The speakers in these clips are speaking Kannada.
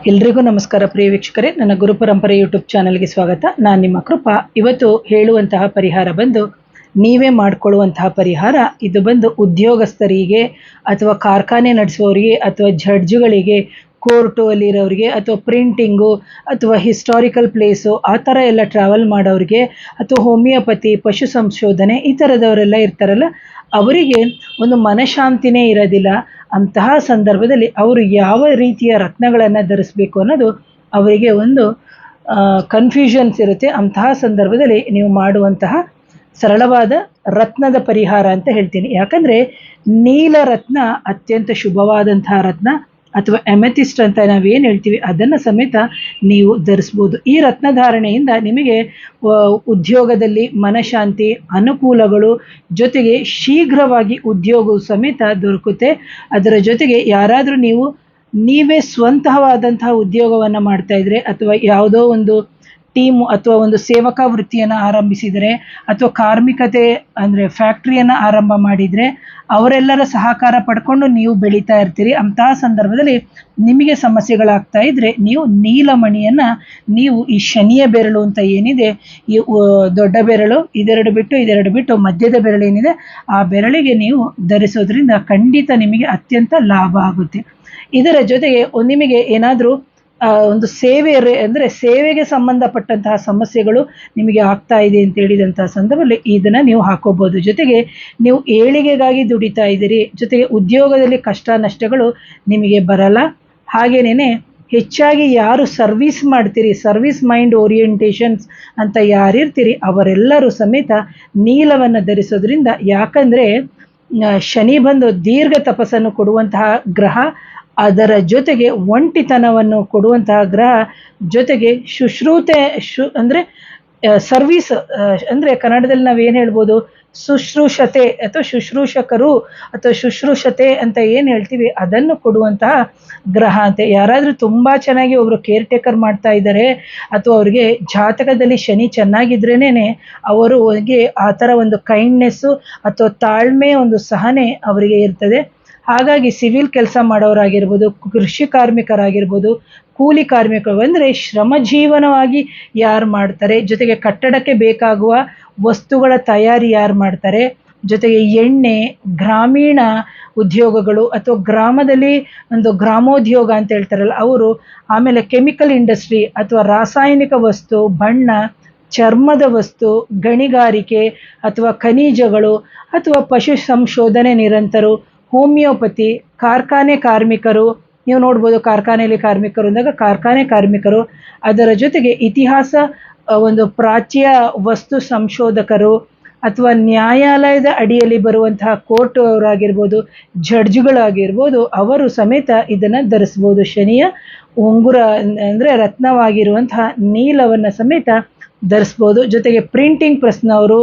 ಎಲ್ರಿಗೂ ನಮಸ್ಕಾರ ಪ್ರಿಯ ವೀಕ್ಷಕರೇ, ನನ್ನ ಗುರುಪರಂಪರೆ ಯೂಟ್ಯೂಬ್ ಚಾನಲ್ಗೆ ಸ್ವಾಗತ. ನಾನು ನಿಮ್ಮ ಕೃಪಾ. ಇವತ್ತು ಹೇಳುವಂತಹ ಪರಿಹಾರ ಬಂದು ನೀವೇ ಮಾಡಿಕೊಳ್ಳುವಂತಹ ಪರಿಹಾರ. ಇದು ಬಂದು ಉದ್ಯೋಗಸ್ಥರಿಗೆ ಅಥವಾ ಕಾರ್ಖಾನೆ ನಡೆಸುವವರಿಗೆ ಅಥವಾ ಜಡ್ಜ್ಗಳಿಗೆ, ಕೋರ್ಟು ಅಲ್ಲಿರೋರಿಗೆ ಅಥವಾ ಪ್ರಿಂಟಿಂಗು ಅಥವಾ ಹಿಸ್ಟಾರಿಕಲ್ ಪ್ಲೇಸು ಆ ಥರ ಎಲ್ಲ ಟ್ರಾವೆಲ್ ಮಾಡೋರಿಗೆ ಅಥವಾ ಹೋಮಿಯೋಪತಿ, ಪಶು ಸಂಶೋಧನೆ ಈ ಥರದವರೆಲ್ಲ ಇರ್ತಾರಲ್ಲ, ಅವರಿಗೆ ಒಂದು ಮನಃಶಾಂತಿನೇ ಇರೋದಿಲ್ಲ. ಅಂತಹ ಸಂದರ್ಭದಲ್ಲಿ ಅವರು ಯಾವ ರೀತಿಯ ರತ್ನಗಳನ್ನು ಧರಿಸಬೇಕು ಅನ್ನೋದು ಅವರಿಗೆ ಒಂದು ಕನ್ಫ್ಯೂಷನ್ಸ್ ಇರುತ್ತೆ. ಅಂತಹ ಸಂದರ್ಭದಲ್ಲಿ ನೀವು ಮಾಡುವಂತಹ ಸರಳವಾದ ರತ್ನದ ಪರಿಹಾರ ಅಂತ ಹೇಳ್ತೀನಿ. ಯಾಕಂದರೆ ನೀಲ ರತ್ನ ಅತ್ಯಂತ ಶುಭವಾದಂತಹ ರತ್ನ, ಅಥವಾ ಎಮೆಥಿಸ್ಟ್ ಅಂತ ನಾವೇನು ಹೇಳ್ತೀವಿ ಅದನ್ನು ಸಮೇತ ನೀವು ಧರಿಸ್ಬೋದು. ಈ ರತ್ನಧಾರಣೆಯಿಂದ ನಿಮಗೆ ಉದ್ಯೋಗದಲ್ಲಿ ಮನಃಶಾಂತಿ, ಅನುಕೂಲಗಳು, ಜೊತೆಗೆ ಶೀಘ್ರವಾಗಿ ಉದ್ಯೋಗವು ಸಮೇತ ದೊರಕುತ್ತೆ. ಅದರ ಜೊತೆಗೆ ಯಾರಾದರೂ ನೀವೇ ಸ್ವಂತವಾದಂತಹ ಉದ್ಯೋಗವನ್ನು ಮಾಡ್ತಾಯಿದ್ರೆ ಅಥವಾ ಯಾವುದೋ ಒಂದು ಟೀಮು ಅಥವಾ ಒಂದು ಸೇವಕ ವೃತ್ತಿಯನ್ನು ಆರಂಭಿಸಿದರೆ ಅಥವಾ ಕಾರ್ಮಿಕತೆ ಅಂದರೆ ಫ್ಯಾಕ್ಟ್ರಿಯನ್ನು ಆರಂಭ ಮಾಡಿದರೆ ಅವರೆಲ್ಲರ ಸಹಕಾರ ಪಡ್ಕೊಂಡು ನೀವು ಬೆಳೀತಾ ಇರ್ತೀರಿ. ಅಂತಹ ಸಂದರ್ಭದಲ್ಲಿ ನಿಮಗೆ ಸಮಸ್ಯೆಗಳಾಗ್ತಾ ಇದ್ದರೆ ನೀವು ನೀಲಮಣಿಯನ್ನು ನೀವು ಈ ಶನಿಯ ಬೆರಳು ಅಂತ ಏನಿದೆ, ಈ ದೊಡ್ಡ ಬೆರಳು ಇದೆರಡು ಬಿಟ್ಟು ಮಧ್ಯದ ಬೆರಳು ಏನಿದೆ ಆ ಬೆರಳಿಗೆ ನೀವು ಧರಿಸೋದ್ರಿಂದ ಖಂಡಿತ ನಿಮಗೆ ಅತ್ಯಂತ ಲಾಭ ಆಗುತ್ತೆ. ಇದರ ಜೊತೆಗೆ ನಿಮಗೆ ಏನಾದರೂ ಒಂದು ಸೇವೆಗೆ ಸಂಬಂಧಪಟ್ಟಂತಹ ಸಮಸ್ಯೆಗಳು ನಿಮಗೆ ಆಗ್ತಾ ಇದೆ ಅಂತ ಹೇಳಿದಂತಹ ಸಂದರ್ಭದಲ್ಲಿ ಇದನ್ನು ನೀವು ಹಾಕೋಬೋದು. ಜೊತೆಗೆ ನೀವು ಏಳಿಗೆಗಾಗಿ ದುಡಿತಾ ಇದ್ದೀರಿ, ಜೊತೆಗೆ ಉದ್ಯೋಗದಲ್ಲಿ ಕಷ್ಟ ನಷ್ಟಗಳು ನಿಮಗೆ ಬರಲ್ಲ. ಹಾಗೇನೇ ಹೆಚ್ಚಾಗಿ ಯಾರು ಸರ್ವಿಸ್ ಮಾಡ್ತೀರಿ, ಸರ್ವಿಸ್ ಮೈಂಡ್ ಓರಿಯೆಂಟೇಷನ್ಸ್ ಅಂತ ಯಾರಿರ್ತೀರಿ ಅವರೆಲ್ಲರೂ ಸಮೇತ ನೀಲವನ್ನು ಧರಿಸೋದ್ರಿಂದ, ಯಾಕಂದರೆ ಶನಿ ಬಂದು ದೀರ್ಘ ತಪಸ್ಸನ್ನು ಕೊಡುವಂತಹ ಗ್ರಹ, ಅದರ ಜೊತೆಗೆ ಒಂಟಿತನವನ್ನು ಕೊಡುವಂತಹ ಗ್ರಹ, ಜೊತೆಗೆ ಅಂದರೆ ಸರ್ವಿಸ್ ಅಂದರೆ ಕನ್ನಡದಲ್ಲಿ ನಾವೇನು ಹೇಳ್ಬೋದು, ಶುಶ್ರೂಷತೆ ಅಥವಾ ಶುಶ್ರೂಷಕರು ಅಥವಾ ಶುಶ್ರೂಷತೆ ಅಂತ ಏನು ಹೇಳ್ತೀವಿ ಅದನ್ನು ಕೊಡುವಂತಹ ಗ್ರಹ ಅಂತೆ. ಯಾರಾದರೂ ತುಂಬ ಚೆನ್ನಾಗಿ ಒಬ್ಬರು ಕೇರ್ ಟೇಕರ್ ಮಾಡ್ತಾ ಇದ್ದಾರೆ ಅಥವಾ ಅವ್ರಿಗೆ ಜಾತಕದಲ್ಲಿ ಶನಿ ಚೆನ್ನಾಗಿದ್ರೇನೆ ಅವರಿಗೆ ಆ ಥರ ಒಂದು ಕೈಂಡ್ನೆಸ್ಸು ಅಥವಾ ತಾಳ್ಮೆ, ಒಂದು ಸಹನೆ ಅವರಿಗೆ ಇರ್ತದೆ. ಹಾಗಾಗಿ ಸಿವಿಲ್ ಕೆಲಸ ಮಾಡೋರಾಗಿರ್ಬೋದು, ಕೃಷಿ ಕಾರ್ಮಿಕರಾಗಿರ್ಬೋದು, ಕೂಲಿ ಕಾರ್ಮಿಕರು ಅಂದರೆ ಶ್ರಮಜೀವನವಾಗಿ ಯಾರು ಮಾಡ್ತಾರೆ, ಜೊತೆಗೆ ಕಟ್ಟಡಕ್ಕೆ ಬೇಕಾಗುವ ವಸ್ತುಗಳ ತಯಾರಿ ಯಾರು ಮಾಡ್ತಾರೆ, ಜೊತೆಗೆ ಎಣ್ಣೆ, ಗ್ರಾಮೀಣ ಉದ್ಯೋಗಗಳು ಅಥವಾ ಗ್ರಾಮದಲ್ಲಿ ಒಂದು ಗ್ರಾಮೋದ್ಯೋಗ ಅಂತ ಹೇಳ್ತಾರಲ್ಲ ಅವರು, ಆಮೇಲೆ ಕೆಮಿಕಲ್ ಇಂಡಸ್ಟ್ರಿ ಅಥವಾ ರಾಸಾಯನಿಕ ವಸ್ತು, ಬಣ್ಣ, ಚರ್ಮದ ವಸ್ತು, ಗಣಿಗಾರಿಕೆ ಅಥವಾ ಖನಿಜಗಳು ಅಥವಾ ಪಶು ಸಂಶೋಧನೆ ನಿರಂತರು, ಹೋಮಿಯೋಪತಿ, ಕಾರ್ಖಾನೆ ಕಾರ್ಮಿಕರು, ನೀವು ನೋಡ್ಬೋದು ಕಾರ್ಖಾನೆಯಲ್ಲಿ ಕಾರ್ಮಿಕರು ಅಂದಾಗ ಕಾರ್ಖಾನೆ ಕಾರ್ಮಿಕರು, ಅದರ ಜೊತೆಗೆ ಇತಿಹಾಸ, ಒಂದು ಪ್ರಾಚ್ಯ ವಸ್ತು ಸಂಶೋಧಕರು ಅಥವಾ ನ್ಯಾಯಾಲಯದ ಅಡಿಯಲ್ಲಿ ಬರುವಂತಹ ಕೋರ್ಟ್ ಅವರಾಗಿರ್ಬೋದು, ಜಡ್ಜ್ಗಳಾಗಿರ್ಬೋದು, ಅವರು ಸಮೇತ ಇದನ್ನು ಧರಿಸ್ಬೋದು. ಶನಿಯ ಉಂಗುರ ಅಂದರೆ ರತ್ನವಾಗಿರುವಂತಹ ನೀಲವನ್ನು ಸಮೇತ ಧರಿಸ್ಬೋದು. ಜೊತೆಗೆ ಪ್ರಿಂಟಿಂಗ್ ಪ್ರೆಸ್ನವರು,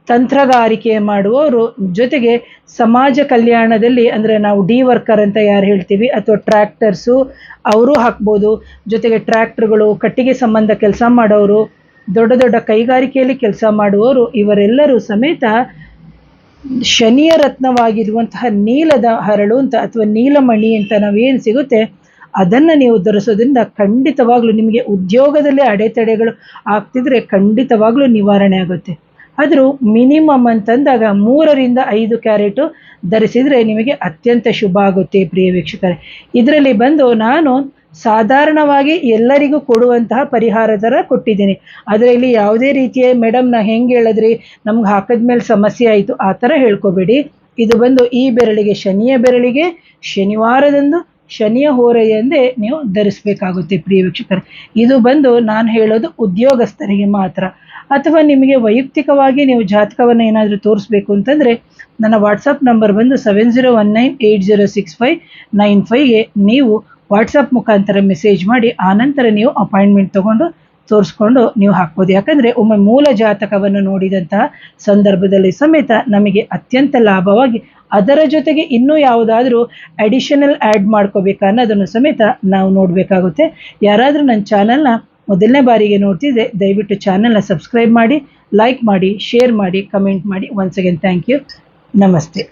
ತಂತ್ರಗಾರಿಕೆ ಮಾಡುವವರು, ಜೊತೆಗೆ ಸಮಾಜ ಕಲ್ಯಾಣದಲ್ಲಿ ಅಂದರೆ ನಾವು ವರ್ಕರ್ ಅಂತ ಯಾರು ಹೇಳ್ತೀವಿ ಅಥವಾ ಟ್ರ್ಯಾಕ್ಟರ್ಸು ಅವರು ಹಾಕ್ಬೋದು. ಜೊತೆಗೆ ಟ್ರ್ಯಾಕ್ಟರ್ಗಳು, ಕಟ್ಟಿಗೆ ಸಂಬಂಧ ಕೆಲಸ ಮಾಡೋರು, ದೊಡ್ಡ ದೊಡ್ಡ ಕೈಗಾರಿಕೆಯಲ್ಲಿ ಕೆಲಸ ಮಾಡುವವರು, ಇವರೆಲ್ಲರೂ ಸಮೇತ ಶನಿಯ ರತ್ನವಾಗಿರುವಂತಹ ನೀಲದ ಹರಳು ಅಂತ ಅಥವಾ ನೀಲಮಣಿ ಅಂತ ನಾವೇನು ಸಿಗುತ್ತೆ ಅದನ್ನು ನೀವು ಧರಿಸೋದ್ರಿಂದ ಖಂಡಿತವಾಗ್ಲೂ ನಿಮಗೆ ಉದ್ಯೋಗದಲ್ಲೇ ಅಡೆತಡೆಗಳು ಆಗ್ತಿದ್ರೆ ಖಂಡಿತವಾಗ್ಲೂ ನಿವಾರಣೆ ಆಗುತ್ತೆ. ಆದರೂ ಮಿನಿಮಮ್ ಅಂತಂದಾಗ 3ರಿಂದ 5 ಕ್ಯಾರೆಟು ಧರಿಸಿದರೆ ನಿಮಗೆ ಅತ್ಯಂತ ಶುಭ ಆಗುತ್ತೆ ಪ್ರಿಯ ವೀಕ್ಷಕರೇ. ಇದರಲ್ಲಿ ಬಂದು ನಾನು ಸಾಧಾರಣವಾಗಿ ಎಲ್ಲರಿಗೂ ಕೊಡುವಂತಹ ಪರಿಹಾರ ಥರ ಕೊಟ್ಟಿದ್ದೀನಿ. ಅದರಲ್ಲಿ ಯಾವುದೇ ರೀತಿಯ ಮೇಡಮ್ ನಾ ಹೆಂಗೆ ಹೇಳಿದ್ರಿ, ನಮ್ಗೆ ಹಾಕಿದ್ಮೇಲೆ ಸಮಸ್ಯೆ ಆಯಿತು ಆ ಥರ ಹೇಳ್ಕೊಬೇಡಿ. ಇದು ಬಂದು ಈ ಬೆರಳಿಗೆ, ಶನಿಯ ಬೆರಳಿಗೆ ಶನಿವಾರದಂದು ಶನಿಯ ಹೋರೆಯಂದೇ ನೀವು ಧರಿಸಬೇಕಾಗುತ್ತೆ ಪ್ರಿಯ ವೀಕ್ಷಕರೇ. ಇದು ಬಂದು ನಾನು ಹೇಳೋದು ಉದ್ಯೋಗಸ್ಥರಿಗೆ ಮಾತ್ರ. ಅಥವಾ ನಿಮಗೆ ವೈಯಕ್ತಿಕವಾಗಿ ನೀವು ಜಾತಕವನ್ನು ಏನಾದರೂ ತೋರಿಸ್ಬೇಕು ಅಂತಂದರೆ ನನ್ನ ವಾಟ್ಸಪ್ ನಂಬರ್ ಬಂದು 7019806595ಗೆ ನೀವು ವಾಟ್ಸಪ್ ಮುಖಾಂತರ ಮೆಸೇಜ್ ಮಾಡಿ ಆನಂತರ ನೀವು ಅಪಾಯಿಂಟ್ಮೆಂಟ್ ತೊಗೊಂಡು ತೋರಿಸ್ಕೊಂಡು ನೀವು ಹಾಕ್ಬೋದು. ಯಾಕಂದರೆ ಒಮ್ಮೆ ಮೂಲ ಜಾತಕವನ್ನು ನೋಡಿದಂತಹ ಸಂದರ್ಭದಲ್ಲಿ ಸಮೇತ ನಮಗೆ ಅತ್ಯಂತ ಲಾಭವಾಗಿ ಅದರ ಜೊತೆಗೆ ಇನ್ನೂ ಯಾವುದಾದ್ರೂ ಅಡಿಷನಲ್ ಆ್ಯಡ್ ಮಾಡ್ಕೋಬೇಕಾ ಅನ್ನೋದನ್ನು ಸಮೇತ ನಾವು ನೋಡಬೇಕಾಗುತ್ತೆ. ಯಾರಾದರೂ ನನ್ನ ಚಾನಲ್ನ ಮೊದಲನೇ ಬಾರಿಗೆ ನೋಡ್ತಿದ್ದೆ ದಯವಿಟ್ಟು ಚಾನಲ್ನ ಸಬ್ಸ್ಕ್ರೈಬ್ ಮಾಡಿ, ಲೈಕ್ ಮಾಡಿ, ಶೇರ್ ಮಾಡಿ, ಕಮೆಂಟ್ ಮಾಡಿ. Once again thank you. ನಮಸ್ತೆ.